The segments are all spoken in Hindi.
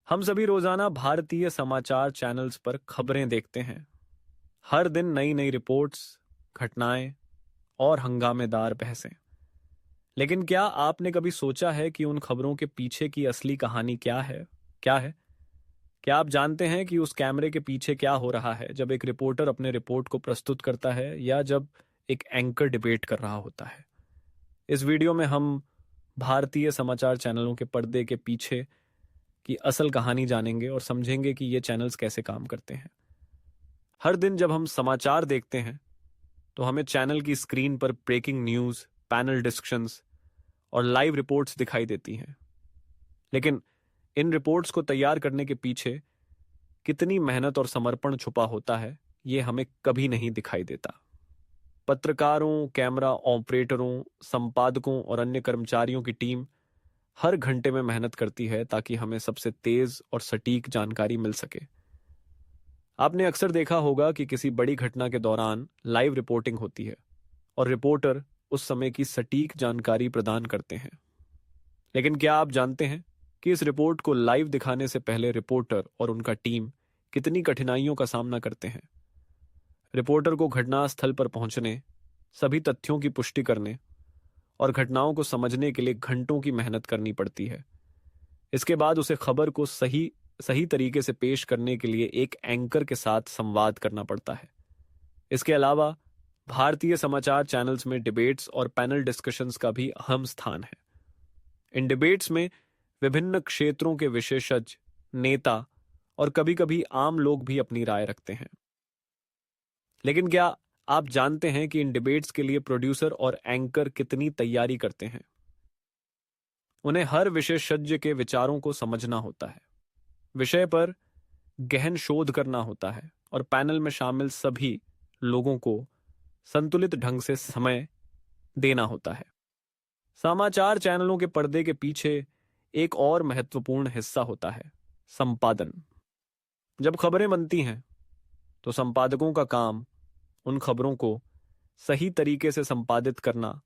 हम सभी रोजाना भारतीय समाचार चैनल्स पर खबरें देखते हैं। हर दिन नई नई रिपोर्ट्स, घटनाएं और हंगामेदार बहसें। लेकिन क्या आपने कभी सोचा है कि उन खबरों के पीछे की असली कहानी क्या है? क्या आप जानते हैं कि उस कैमरे के पीछे क्या हो रहा है जब एक रिपोर्टर अपने रिपोर्ट को प्रस्तुत करता है या जब एक एंकर डिबेट कर रहा होता है? इस वीडियो में हम भारतीय समाचार चैनलों के पर्दे के पीछे की असल कहानी जानेंगे और समझेंगे कि ये चैनल्स कैसे काम करते हैं। हर दिन जब हम समाचार देखते हैं तो हमें चैनल की स्क्रीन पर ब्रेकिंग न्यूज़, पैनल डिस्कशंस और लाइव रिपोर्ट्स दिखाई देती हैं। लेकिन इन रिपोर्ट्स को तैयार करने के पीछे कितनी मेहनत और समर्पण छुपा होता है, ये हमें कभी नहीं दिखाई देता। पत्रकारों, कैमरा ऑपरेटरों, संपादकों और अन्य कर्मचारियों की टीम हर घंटे में मेहनत करती है ताकि हमें सबसे तेज और सटीक जानकारी मिल सके। आपने अक्सर देखा होगा कि किसी बड़ी घटना के दौरान लाइव रिपोर्टिंग होती है और रिपोर्टर उस समय की सटीक जानकारी प्रदान करते हैं। लेकिन क्या आप जानते हैं कि इस रिपोर्ट को लाइव दिखाने से पहले रिपोर्टर और उनका टीम कितनी कठिनाइयों का सामना करते हैं? रिपोर्टर को घटनास्थल पर पहुंचने, सभी तथ्यों की पुष्टि करने और घटनाओं को समझने के लिए घंटों की मेहनत करनी पड़ती है। इसके बाद उसे खबर को सही सही तरीके से पेश करने के लिए एक एंकर के साथ संवाद करना पड़ता है। इसके अलावा भारतीय समाचार चैनल्स में डिबेट्स और पैनल डिस्कशंस का भी अहम स्थान है। इन डिबेट्स में विभिन्न क्षेत्रों के विशेषज्ञ, नेता और कभी-कभी आम लोग भी अपनी राय रखते हैं। लेकिन क्या आप जानते हैं कि इन डिबेट्स के लिए प्रोड्यूसर और एंकर कितनी तैयारी करते हैं? उन्हें हर विशेषज्ञ के विचारों को समझना होता है, विषय पर गहन शोध करना होता है और पैनल में शामिल सभी लोगों को संतुलित ढंग से समय देना होता है। समाचार चैनलों के पर्दे के पीछे एक और महत्वपूर्ण हिस्सा होता है, संपादन। जब खबरें बनती हैं तो संपादकों का काम उन खबरों को सही तरीके से संपादित करना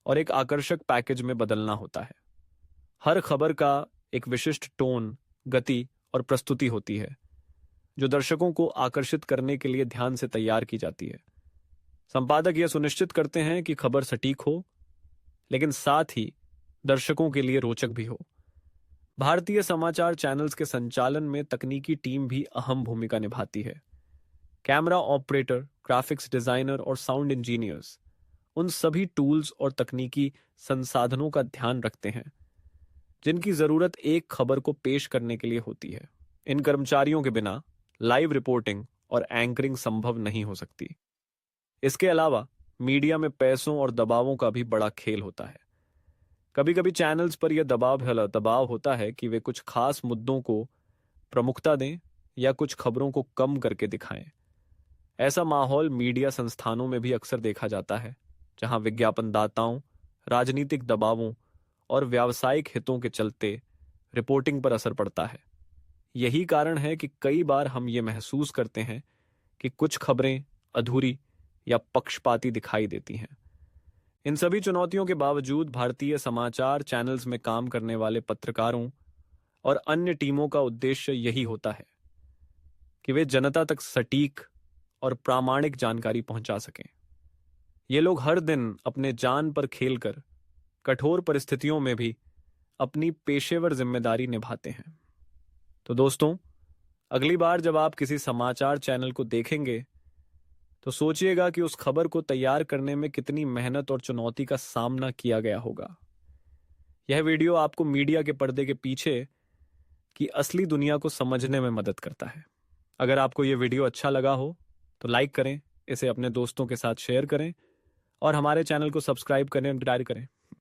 और एक आकर्षक पैकेज में बदलना होता है। हर खबर का एक विशिष्ट टोन, गति और प्रस्तुति होती है जो दर्शकों को आकर्षित करने के लिए ध्यान से तैयार की जाती है। संपादक यह सुनिश्चित करते हैं कि खबर सटीक हो, लेकिन साथ ही दर्शकों के लिए रोचक भी हो। भारतीय समाचार चैनल्स के संचालन में तकनीकी टीम भी अहम भूमिका निभाती है। कैमरा ऑपरेटर, ग्राफिक्स डिजाइनर और साउंड इंजीनियर्स उन सभी टूल्स और तकनीकी संसाधनों का ध्यान रखते हैं जिनकी जरूरत एक खबर को पेश करने के लिए होती है। इन कर्मचारियों के बिना लाइव रिपोर्टिंग और एंकरिंग संभव नहीं हो सकती। इसके अलावा मीडिया में पैसों और दबावों का भी बड़ा खेल होता है। कभी कभी चैनल्स पर यह दबाव होता है कि वे कुछ खास मुद्दों को प्रमुखता दें या कुछ खबरों को कम करके दिखाएं। ऐसा माहौल मीडिया संस्थानों में भी अक्सर देखा जाता है, जहां विज्ञापनदाताओं, राजनीतिक दबावों और व्यावसायिक हितों के चलते रिपोर्टिंग पर असर पड़ता है। यही कारण है कि कई बार हम ये महसूस करते हैं कि कुछ खबरें अधूरी या पक्षपाती दिखाई देती हैं। इन सभी चुनौतियों के बावजूद भारतीय समाचार चैनल्स में काम करने वाले पत्रकारों और अन्य टीमों का उद्देश्य यही होता है कि वे जनता तक सटीक और प्रामाणिक जानकारी पहुंचा सकें। ये लोग हर दिन अपने जान पर खेलकर कठोर परिस्थितियों में भी अपनी पेशेवर जिम्मेदारी निभाते हैं। तो दोस्तों, अगली बार जब आप किसी समाचार चैनल को देखेंगे तो सोचिएगा कि उस खबर को तैयार करने में कितनी मेहनत और चुनौती का सामना किया गया होगा। यह वीडियो आपको मीडिया के पर्दे के पीछे की असली दुनिया को समझने में मदद करता है। अगर आपको यह वीडियो अच्छा लगा हो तो लाइक करें, इसे अपने दोस्तों के साथ शेयर करें और हमारे चैनल को सब्सक्राइब करें और करें।